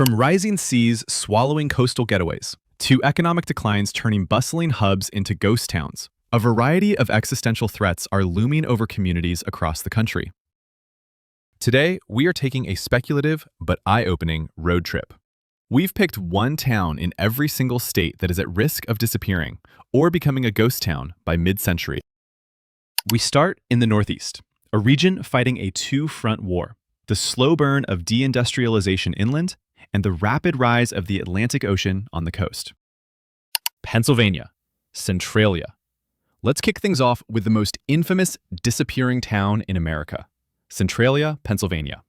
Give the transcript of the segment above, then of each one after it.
From rising seas swallowing coastal getaways, to economic declines turning bustling hubs into ghost towns, a variety of existential threats are looming over communities across the country. Today, we are taking a speculative but eye-opening road trip. We've picked one town in every single state that is at risk of disappearing or becoming a ghost town by mid-century. We start in the Northeast, a region fighting a two-front war: the slow burn of deindustrialization inland and the rapid rise of the Atlantic Ocean on the coast. Pennsylvania, Centralia. Let's kick things off with the most infamous disappearing town in America, Centralia, Pennsylvania.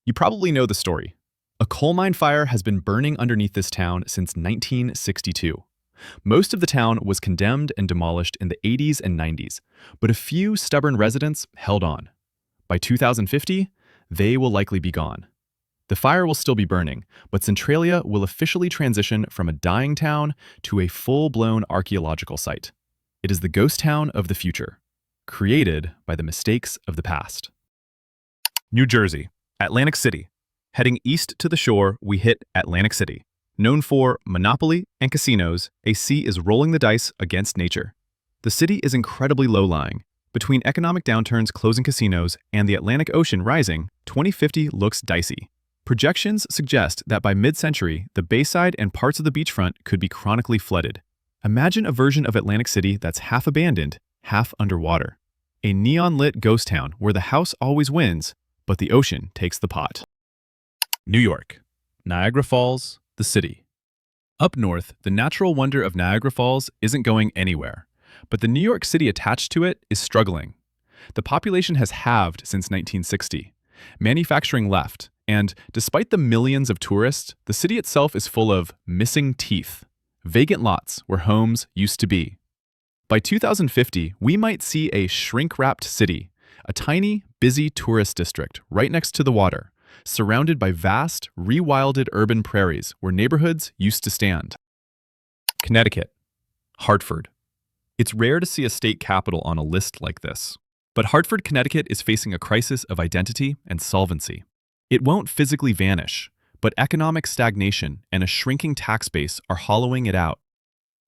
You probably know the story. A coal mine fire has been burning underneath this town since 1962. Most of the town was condemned and demolished in the 80s and 90s, but a few stubborn residents held on. By 2050, they will likely be gone. The fire will still be burning, but Centralia will officially transition from a dying town to a full-blown archaeological site. It is the ghost town of the future, created by the mistakes of the past. New Jersey, Atlantic City. Heading east to the shore, we hit Atlantic City. Known for monopoly and casinos, a sea is rolling the dice against nature. The city is incredibly low-lying. Between economic downturns closing casinos and the Atlantic Ocean rising, 2050 looks dicey. Projections suggest that by mid-century, the bayside and parts of the beachfront could be chronically flooded. Imagine a version of Atlantic City that's half abandoned, half underwater. A neon-lit ghost town where the house always wins, but the ocean takes the pot. New York, Niagara Falls, the city. Up north, the natural wonder of Niagara Falls isn't going anywhere, but the New York City attached to it is struggling. The population has halved since 1960. Manufacturing left, and despite the millions of tourists, the city itself is full of missing teeth, vacant lots where homes used to be. By 2050, we might see a shrink-wrapped city, a tiny, busy tourist district right next to the water, surrounded by vast, rewilded urban prairies where neighborhoods used to stand. Connecticut, Hartford. It's rare to see a state capital on a list like this, but Hartford, Connecticut is facing a crisis of identity and solvency. It won't physically vanish, but economic stagnation and a shrinking tax base are hollowing it out.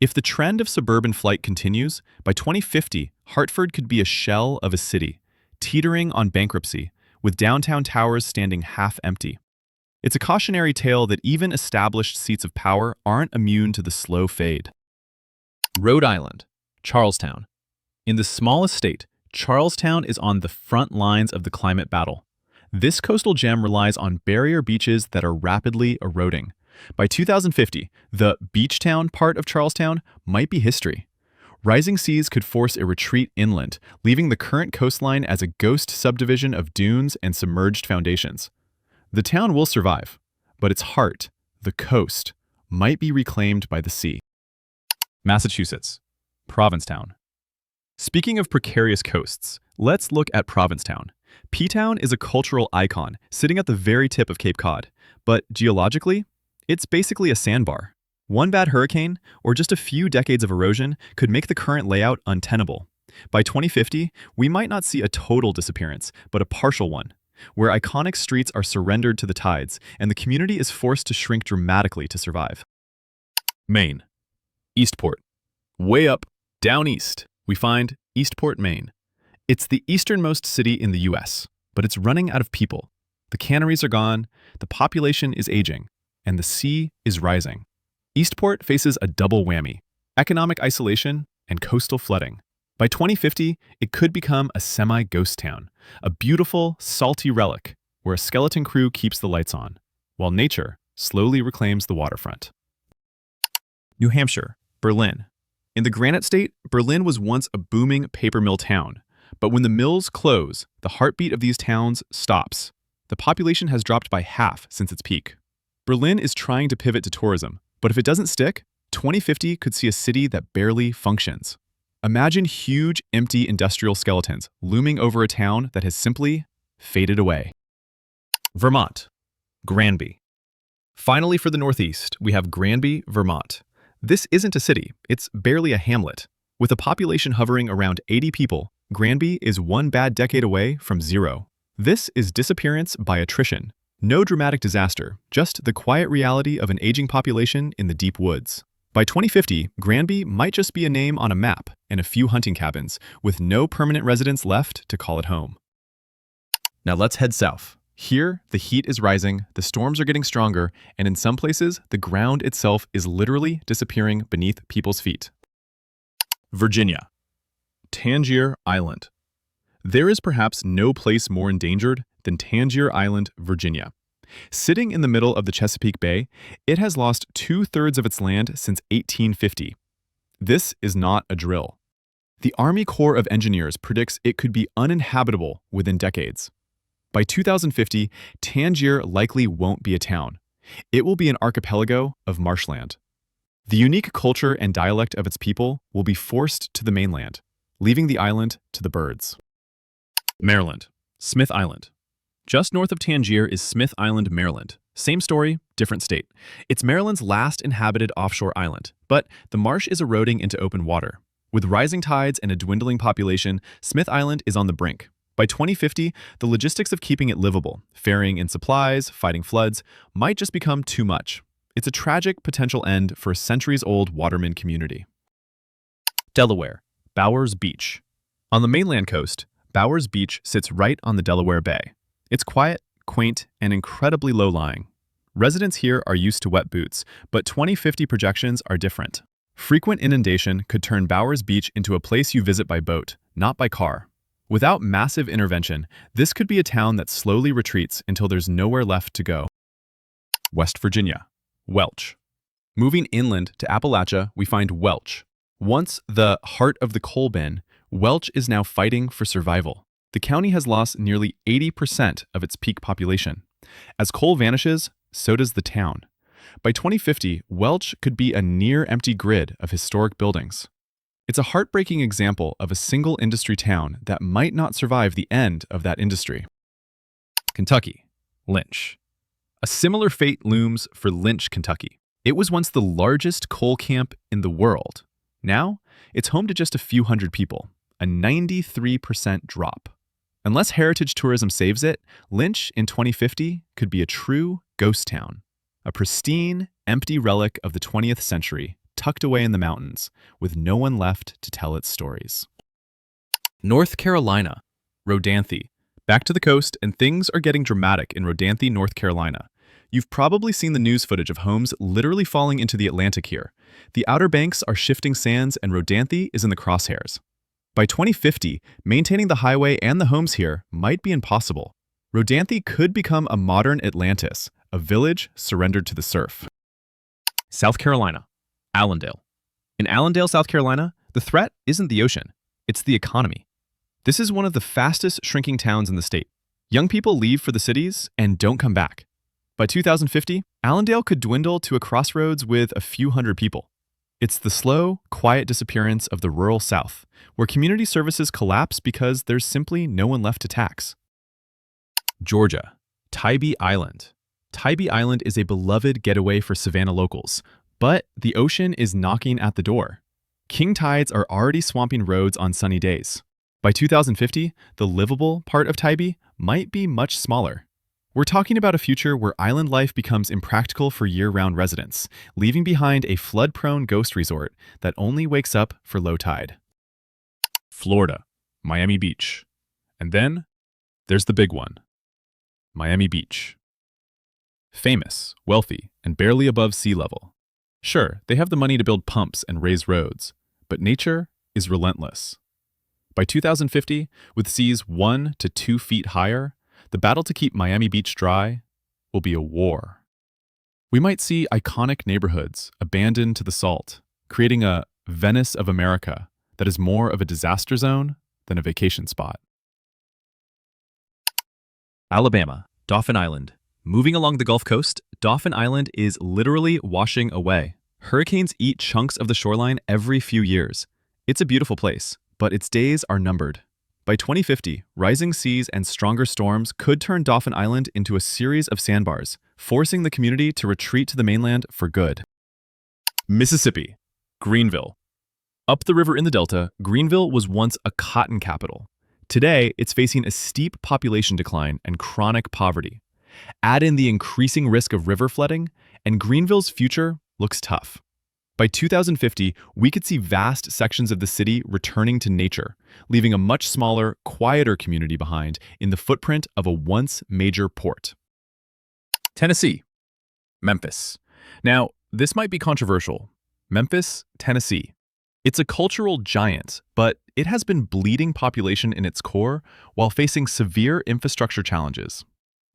If the trend of suburban flight continues, by 2050, Hartford could be a shell of a city, teetering on bankruptcy, with downtown towers standing half empty. It's a cautionary tale that even established seats of power aren't immune to the slow fade. Rhode Island, Charlestown. In the smallest state, Charlestown is on the front lines of the climate battle. This coastal gem relies on barrier beaches that are rapidly eroding. By 2050, the beach town part of Charlestown might be history. Rising seas could force a retreat inland, leaving the current coastline as a ghost subdivision of dunes and submerged foundations. The town will survive, but its heart, the coast, might be reclaimed by the sea. Massachusetts, Provincetown. Speaking of precarious coasts, let's look at Provincetown. P-Town is a cultural icon sitting at the very tip of Cape Cod, but geologically, it's basically a sandbar. One bad hurricane, or just a few decades of erosion, could make the current layout untenable. By 2050, we might not see a total disappearance, but a partial one, where iconic streets are surrendered to the tides, and the community is forced to shrink dramatically to survive. Maine, Eastport. Way up, down east, we find Eastport, Maine. It's the easternmost city in the US, but it's running out of people. The canneries are gone, the population is aging, and the sea is rising. Eastport faces a double whammy: economic isolation and coastal flooding. By 2050, it could become a semi-ghost town, a beautiful, salty relic where a skeleton crew keeps the lights on, while nature slowly reclaims the waterfront. New Hampshire, Berlin. In the Granite State, Berlin was once a booming paper mill town. But when the mills close, the heartbeat of these towns stops. The population has dropped by half since its peak. Berlin is trying to pivot to tourism, but if it doesn't stick, 2050 could see a city that barely functions. Imagine huge, empty industrial skeletons looming over a town that has simply faded away. Vermont, Granby. Finally, for the Northeast, we have Granby, Vermont. This isn't a city, it's barely a hamlet. With a population hovering around 80 people, Granby is one bad decade away from zero. This is disappearance by attrition. No dramatic disaster, just the quiet reality of an aging population in the deep woods. By 2050, Granby might just be a name on a map and a few hunting cabins, with no permanent residents left to call it home. Now let's head south. Here, the heat is rising, the storms are getting stronger, and in some places, the ground itself is literally disappearing beneath people's feet. Virginia. Tangier Island. There is perhaps no place more endangered than Tangier Island, Virginia. Sitting in the middle of the Chesapeake Bay, it has lost 2/3 of its land since 1850. This is not a drill. The Army Corps of Engineers predicts it could be uninhabitable within decades. By 2050, Tangier likely won't be a town. It will be an archipelago of marshland. The unique culture and dialect of its people will be forced to the mainland, leaving the island to the birds. Maryland. Smith Island. Just north of Tangier is Smith Island, Maryland. Same story, different state. It's Maryland's last inhabited offshore island, but the marsh is eroding into open water. With rising tides and a dwindling population, Smith Island is on the brink. By 2050, the logistics of keeping it livable, ferrying in supplies, fighting floods, might just become too much. It's a tragic potential end for a centuries-old waterman community. Delaware. Bowers Beach. On the mainland coast, Bowers Beach sits right on the Delaware Bay. It's quiet, quaint, and incredibly low-lying. Residents here are used to wet boots, but 2050 projections are different. Frequent inundation could turn Bowers Beach into a place you visit by boat, not by car. Without massive intervention, this could be a town that slowly retreats until there's nowhere left to go. West Virginia. Welch. Moving inland to Appalachia, we find Welch. Once the heart of the coal bin, Welch is now fighting for survival. The county has lost nearly 80% of its peak population. As coal vanishes, so does the town. By 2050, Welch could be a near-empty grid of historic buildings. It's a heartbreaking example of a single industry town that might not survive the end of that industry. Kentucky. Lynch. A similar fate looms for Lynch, Kentucky. It was once the largest coal camp in the world. Now, it's home to just a few hundred people, a 93% drop. Unless heritage tourism saves it, Lynch in 2050 could be a true ghost town, a pristine, empty relic of the 20th century, tucked away in the mountains, with no one left to tell its stories. North Carolina. Rodanthe. Back to the coast, and things are getting dramatic in Rodanthe, North Carolina. You've probably seen the news footage of homes literally falling into the Atlantic here. The Outer Banks are shifting sands, and Rodanthe is in the crosshairs. By 2050, maintaining the highway and the homes here might be impossible. Rodanthe could become a modern Atlantis, a village surrendered to the surf. South Carolina. Allendale. In Allendale, South Carolina, the threat isn't the ocean, it's the economy. This is one of the fastest shrinking towns in the state. Young people leave for the cities and don't come back. By 2050, Allendale could dwindle to a crossroads with a few hundred people. It's the slow, quiet disappearance of the rural South, where community services collapse because there's simply no one left to tax. Georgia. Tybee Island. Tybee Island is a beloved getaway for Savannah locals, but the ocean is knocking at the door. King tides are already swamping roads on sunny days. By 2050, the livable part of Tybee might be much smaller. We're talking about a future where island life becomes impractical for year-round residents, leaving behind a flood-prone ghost resort that only wakes up for low tide. Florida. Miami Beach. And then, there's the big one. Miami Beach. Famous, wealthy, and barely above sea level. Sure, they have the money to build pumps and raise roads, but nature is relentless. By 2050, with seas 1 to 2 feet higher, the battle to keep Miami Beach dry will be a war. We might see iconic neighborhoods abandoned to the salt, creating a Venice of America that is more of a disaster zone than a vacation spot. Alabama, Dauphin Island. Moving along the Gulf Coast, Dauphin Island is literally washing away. Hurricanes eat chunks of the shoreline every few years. It's a beautiful place, but its days are numbered. By 2050, rising seas and stronger storms could turn Dauphin Island into a series of sandbars, forcing the community to retreat to the mainland for good. Mississippi. Greenville. Up the river in the Delta, Greenville was once a cotton capital. Today, it's facing a steep population decline and chronic poverty. Add in the increasing risk of river flooding, and Greenville's future looks tough. By 2050, we could see vast sections of the city returning to nature, leaving a much smaller, quieter community behind in the footprint of a once major port. Tennessee. Memphis. Now, this might be controversial. Memphis, Tennessee. It's a cultural giant, but it has been bleeding population in its core while facing severe infrastructure challenges.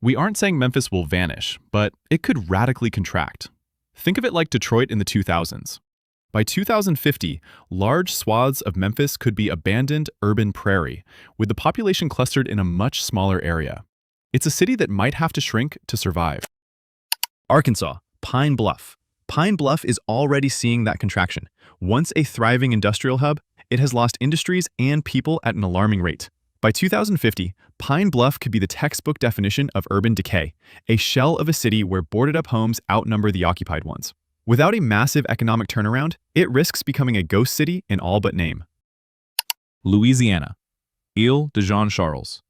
We aren't saying Memphis will vanish, but it could radically contract. Think of it like Detroit in the 2000s. By 2050, large swaths of Memphis could be abandoned urban prairie, with the population clustered in a much smaller area. It's a city that might have to shrink to survive. Arkansas, Pine Bluff. Pine Bluff is already seeing that contraction. Once a thriving industrial hub, it has lost industries and people at an alarming rate. By 2050, Pine Bluff could be the textbook definition of urban decay, a shell of a city where boarded-up homes outnumber the occupied ones. Without a massive economic turnaround, it risks becoming a ghost city in all but name. Louisiana. Ile de Jean Charles.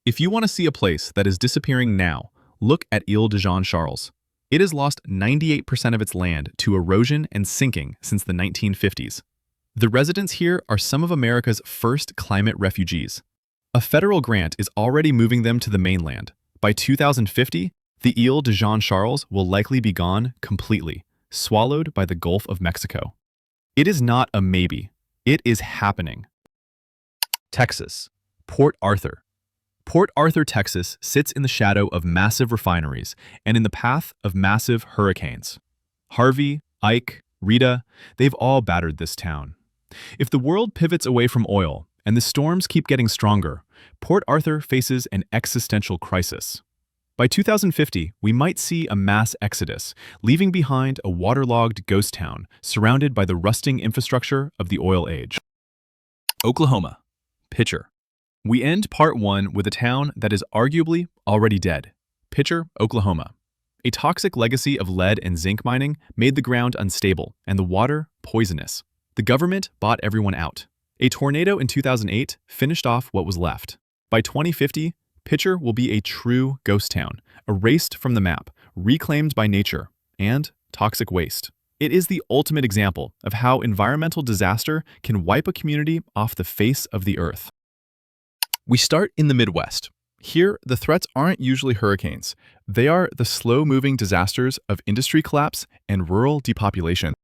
If you want to see a place that is disappearing now, look at Ile de Jean Charles. It has lost 98% of its land to erosion and sinking since the 1950s. The residents here are some of America's first climate refugees. A federal grant is already moving them to the mainland. By 2050, the Ile de Jean Charles will likely be gone completely, swallowed by the Gulf of Mexico. It is not a maybe. It is happening. Texas. Port Arthur. Port Arthur, Texas sits in the shadow of massive refineries and in the path of massive hurricanes. Harvey, Ike, Rita, they've all battered this town. If the world pivots away from oil and the storms keep getting stronger, Port Arthur faces an existential crisis. By 2050, we might see a mass exodus, leaving behind a waterlogged ghost town surrounded by the rusting infrastructure of the oil age. Oklahoma. Pitcher. We end part one with a town that is arguably already dead. Pitcher, Oklahoma. A toxic legacy of lead and zinc mining made the ground unstable and the water poisonous. The government bought everyone out. A tornado in 2008 finished off what was left. By 2050, Pitcher will be a true ghost town, erased from the map, reclaimed by nature, and toxic waste. It is the ultimate example of how environmental disaster can wipe a community off the face of the earth. We start in the Midwest. Here, the threats aren't usually hurricanes. They are the slow-moving disasters of industry collapse and rural depopulation.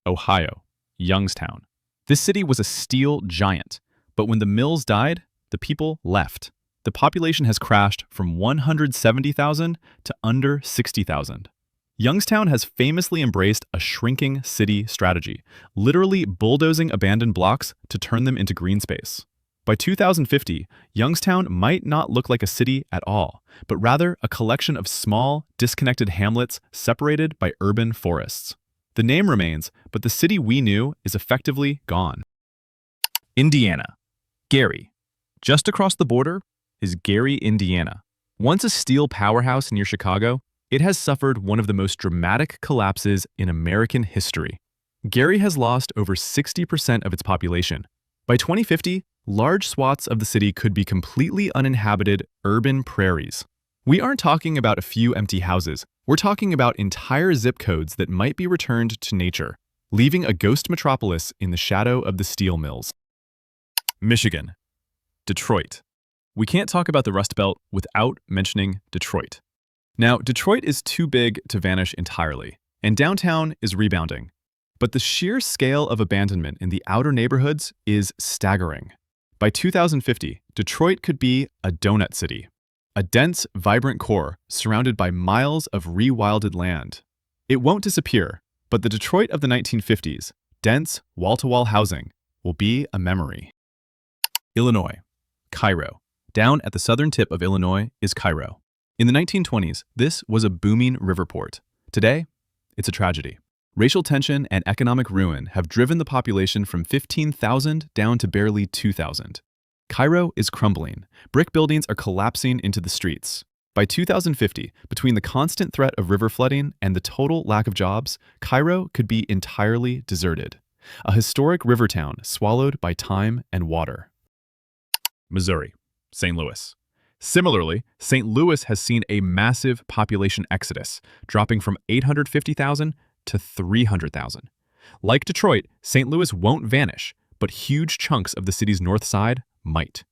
Ohio. Youngstown. This city was a steel giant, but when the mills died, the people left. The population has crashed from 170,000 to under 60,000. Youngstown has famously embraced a shrinking city strategy, literally bulldozing abandoned blocks to turn them into green space. By 2050, Youngstown might not look like a city at all, but rather a collection of small, disconnected hamlets separated by urban forests. The name remains, but the city we knew is effectively gone. Indiana. Gary. Just across the border is Gary, Indiana. Once a steel powerhouse near Chicago, it has suffered one of the most dramatic collapses in American history. Gary has lost over 60% of its population. By 2050, large swaths of the city could be completely uninhabited urban prairies. We aren't talking about a few empty houses. We're talking about entire zip codes that might be returned to nature, leaving a ghost metropolis in the shadow of the steel mills. Michigan. Detroit. We can't talk about the Rust Belt without mentioning Detroit. Now, Detroit is too big to vanish entirely, and downtown is rebounding. But the sheer scale of abandonment in the outer neighborhoods is staggering. By 2050, Detroit could be a donut city, a dense, vibrant core surrounded by miles of rewilded land. It won't disappear, but the Detroit of the 1950s, dense, wall-to-wall housing, will be a memory. Illinois. Cairo. Down at the southern tip of Illinois is Cairo. In the 1920s, this was a booming river port. Today, it's a tragedy. Racial tension and economic ruin have driven the population from 15,000 down to barely 2,000. Cairo is crumbling. Brick buildings are collapsing into the streets. By 2050, between the constant threat of river flooding and the total lack of jobs, Cairo could be entirely deserted. A historic river town swallowed by time and water. Missouri. St. Louis. Similarly, St. Louis has seen a massive population exodus, dropping from 850,000 to 300,000. Like Detroit, St. Louis won't vanish, but huge chunks of the city's north side might.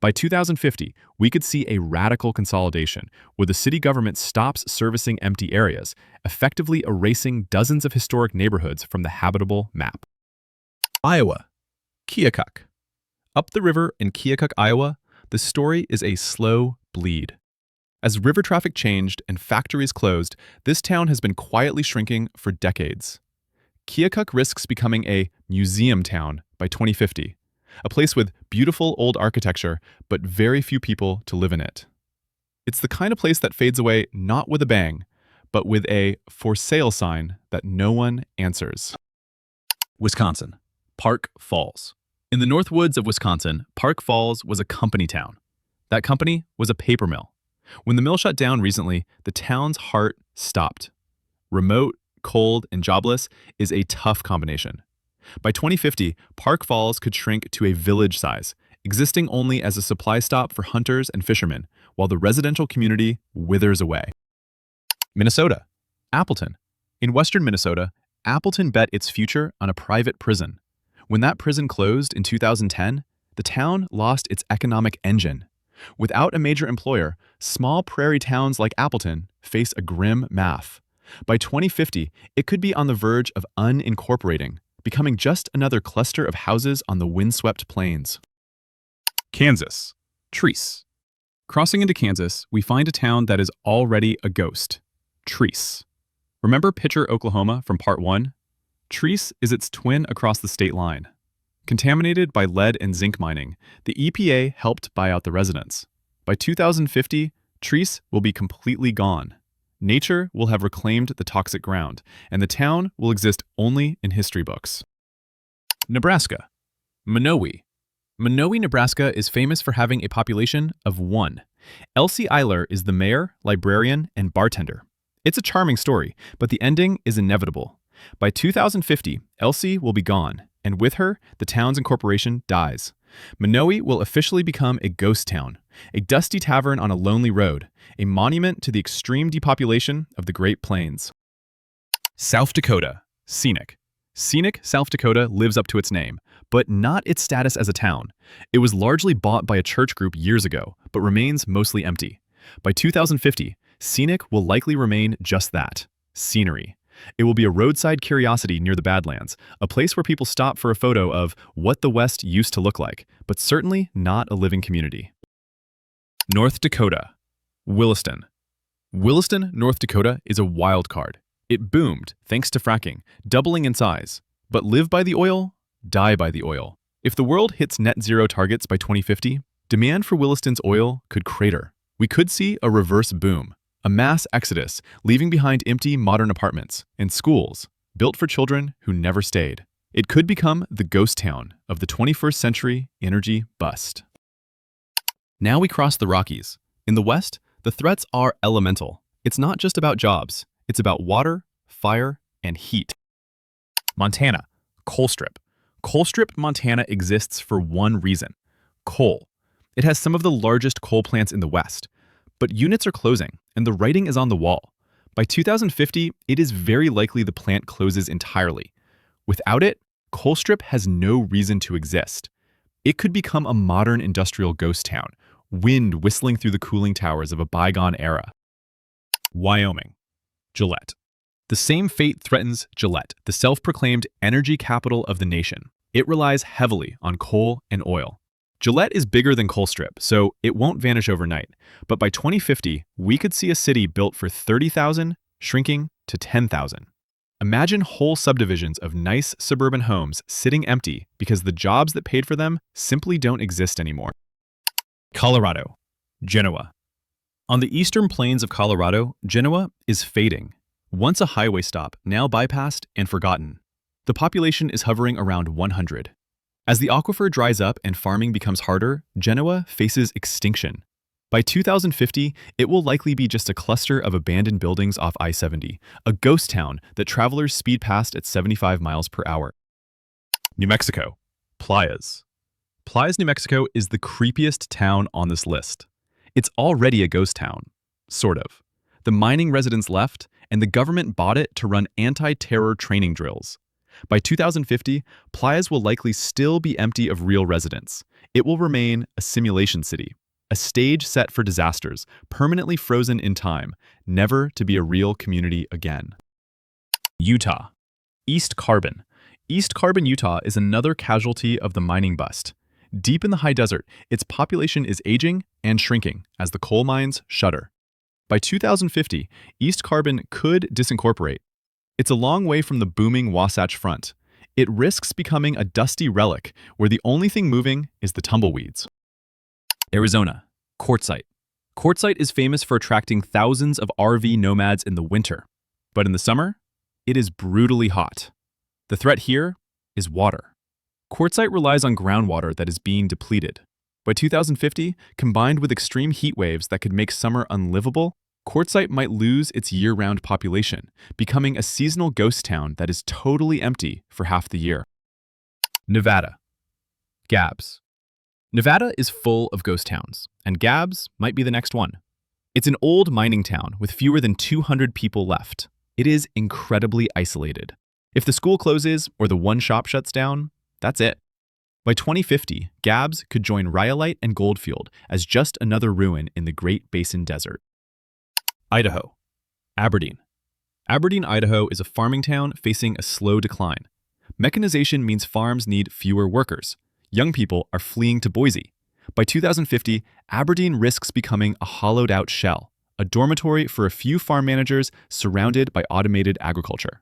By 2050, we could see a radical consolidation where the city government stops servicing empty areas, effectively erasing dozens of historic neighborhoods from the habitable map. Iowa. Keokuk. Up the river in Keokuk, Iowa, the story is a slow bleed. As river traffic changed and factories closed, this town has been quietly shrinking for decades. Keokuk risks becoming a museum town by 2050, a place with beautiful old architecture but very few people to live in it. It's the kind of place that fades away not with a bang, but with a for sale sign that no one answers. Wisconsin. Park Falls. In the North Woods of Wisconsin, Park Falls was a company town. That company was a paper mill. When the mill shut down recently, the town's heart stopped. Remote, cold, and jobless is a tough combination. By 2050, Park Falls could shrink to a village size, existing only as a supply stop for hunters and fishermen, while the residential community withers away. Minnesota. Appleton. In western Minnesota, Appleton bet its future on a private prison. When that prison closed in 2010, the town lost its economic engine. Without a major employer, small prairie towns like Appleton face a grim math. By 2050, it could be on the verge of unincorporating, becoming just another cluster of houses on the windswept plains. Kansas. Treese. Crossing into Kansas, we find a town that is already a ghost. Treese. Remember Pitcher, Oklahoma from Part 1? Treese is its twin across the state line. Contaminated by lead and zinc mining, the EPA helped buy out the residents. By 2050, Treese will be completely gone. Nature will have reclaimed the toxic ground, and the town will exist only in history books. Nebraska. Minowi. Minowi, Nebraska is famous for having a population of 1. Elsie Eiler is the mayor, librarian, and bartender. It's a charming story, but the ending is inevitable. By 2050, Elsie will be gone, and with her, the town's incorporation dies. Minowi will officially become a ghost town, a dusty tavern on a lonely road, a monument to the extreme depopulation of the Great Plains. South Dakota. Scenic. Scenic South Dakota lives up to its name, but not its status as a town. It was largely bought by a church group years ago, but remains mostly empty. By 2050, Scenic will likely remain just that, scenery. It will be a roadside curiosity near the Badlands, a place where people stop for a photo of what the West used to look like, but certainly not a living community. North Dakota. Williston. Williston, North Dakota is a wild card. It boomed thanks to fracking, doubling in size. But live by the oil, die by the oil. If the world hits net zero targets by 2050, demand for Williston's oil could crater. We could see a reverse boom. A mass exodus, leaving behind empty modern apartments and schools built for children who never stayed. It could become the ghost town of the 21st century energy bust. Now we cross the Rockies. In the West, the threats are elemental. It's not just about jobs. It's about water, fire, and heat. Montana. Coal strip. Coal strip Montana exists for one reason: coal. It has some of the largest coal plants in the West. But units are closing, and the writing is on the wall. By 2050, it is very likely the plant closes entirely. Without it, Colstrip has no reason to exist. It could become a modern industrial ghost town, wind whistling through the cooling towers of a bygone era. Wyoming. Gillette. The same fate threatens Gillette, the self-proclaimed energy capital of the nation. It relies heavily on coal and oil. Gillette is bigger than Colstrip, so it won't vanish overnight. But by 2050, we could see a city built for 30,000 shrinking to 10,000. Imagine whole subdivisions of nice suburban homes sitting empty because the jobs that paid for them simply don't exist anymore. Colorado. Genoa. On the eastern plains of Colorado, Genoa is fading. Once a highway stop, now bypassed and forgotten. The population is hovering around 100. As the aquifer dries up and farming becomes harder, Genoa faces extinction. By 2050, it will likely be just a cluster of abandoned buildings off I-70, a ghost town that travelers speed past at 75 miles per hour. New Mexico. Playas. Playas, New Mexico is the creepiest town on this list. It's already a ghost town, sort of. The mining residents left, and the government bought it to run anti-terror training drills. By 2050, Playas will likely still be empty of real residents. It will remain a simulation city, a stage set for disasters, permanently frozen in time, never to be a real community again. Utah. East Carbon. East Carbon, Utah is another casualty of the mining bust. Deep in the high desert, its population is aging and shrinking as the coal mines shutter. By 2050, East Carbon could disincorporate. It's a long way from the booming Wasatch Front. It risks becoming a dusty relic where the only thing moving is the tumbleweeds. Arizona. Quartzite. Quartzite is famous for attracting thousands of RV nomads in the winter. But in the summer, it is brutally hot. The threat here is water. Quartzite relies on groundwater that is being depleted. By 2050, combined with extreme heat waves that could make summer unlivable, Quartzite might lose its year-round population, becoming a seasonal ghost town that is totally empty for half the year. Nevada. Gabs. Nevada is full of ghost towns, and Gabs might be the next one. It's an old mining town with fewer than 200 people left. It is incredibly isolated. If the school closes or the one shop shuts down, that's it. By 2050, Gabs could join Rhyolite and Goldfield as just another ruin in the Great Basin Desert. Idaho. Aberdeen. Aberdeen, Idaho is a farming town facing a slow decline. Mechanization means farms need fewer workers. Young people are fleeing to Boise. By 2050, Aberdeen risks becoming a hollowed-out shell, a dormitory for a few farm managers surrounded by automated agriculture.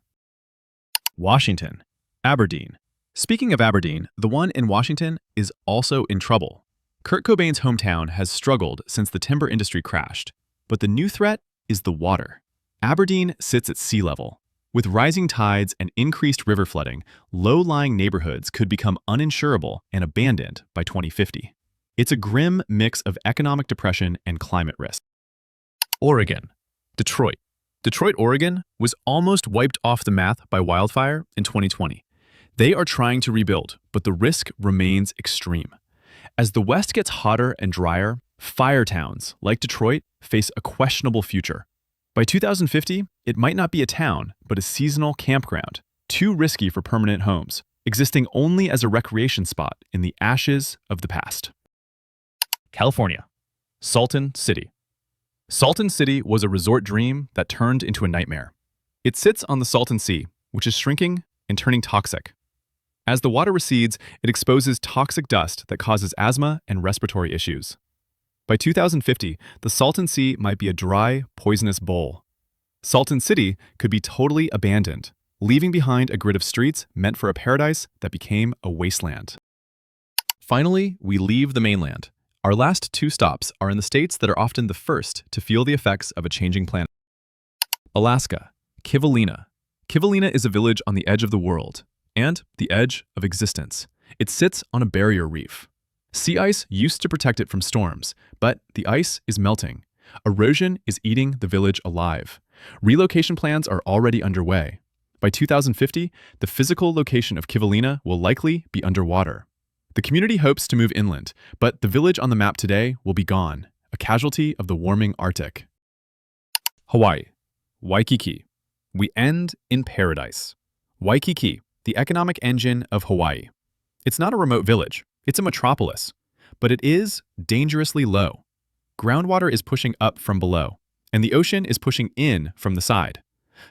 Washington. Aberdeen. Speaking of Aberdeen, the one in Washington is also in trouble. Kurt Cobain's hometown has struggled since the timber industry crashed, but the new threat is the water. Aberdeen sits at sea level. With rising tides and increased river flooding, low-lying neighborhoods could become uninsurable and abandoned by 2050. It's a grim mix of economic depression and climate risk. Oregon. Detroit. Detroit, Oregon was almost wiped off the map by wildfire in 2020. They are trying to rebuild, but the risk remains extreme. As the West gets hotter and drier, fire towns like Detroit face a questionable future. By 2050, it might not be a town, but a seasonal campground, too risky for permanent homes, existing only as a recreation spot in the ashes of the past. California. Salton City. Salton City was a resort dream that turned into a nightmare. It sits on the Salton Sea, which is shrinking and turning toxic. As the water recedes, it exposes toxic dust that causes asthma and respiratory issues. By 2050, the Salton Sea might be a dry, poisonous bowl. Salton City could be totally abandoned, leaving behind a grid of streets meant for a paradise that became a wasteland. Finally, we leave the mainland. Our last two stops are in the states that are often the first to feel the effects of a changing planet. Alaska. Kivalina. Kivalina is a village on the edge of the world, and the edge of existence. It sits on a barrier reef. Sea ice used to protect it from storms, but the ice is melting. Erosion is eating the village alive. Relocation plans are already underway. By 2050, the physical location of Kivalina will likely be underwater. The community hopes to move inland, but the village on the map today will be gone, a casualty of the warming Arctic. Hawaii. Waikiki. We end in paradise. Waikiki, the economic engine of Hawaii. It's not a remote village, it's a metropolis, but it is dangerously low. Groundwater is pushing up from below, and the ocean is pushing in from the side.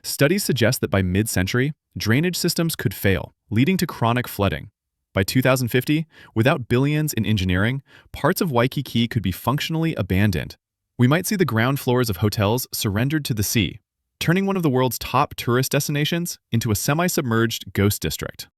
Studies suggest that by mid-century, drainage systems could fail, leading to chronic flooding. By 2050, without billions in engineering, parts of Waikiki could be functionally abandoned. We might see the ground floors of hotels surrendered to the sea, turning one of the world's top tourist destinations into a semi-submerged ghost district.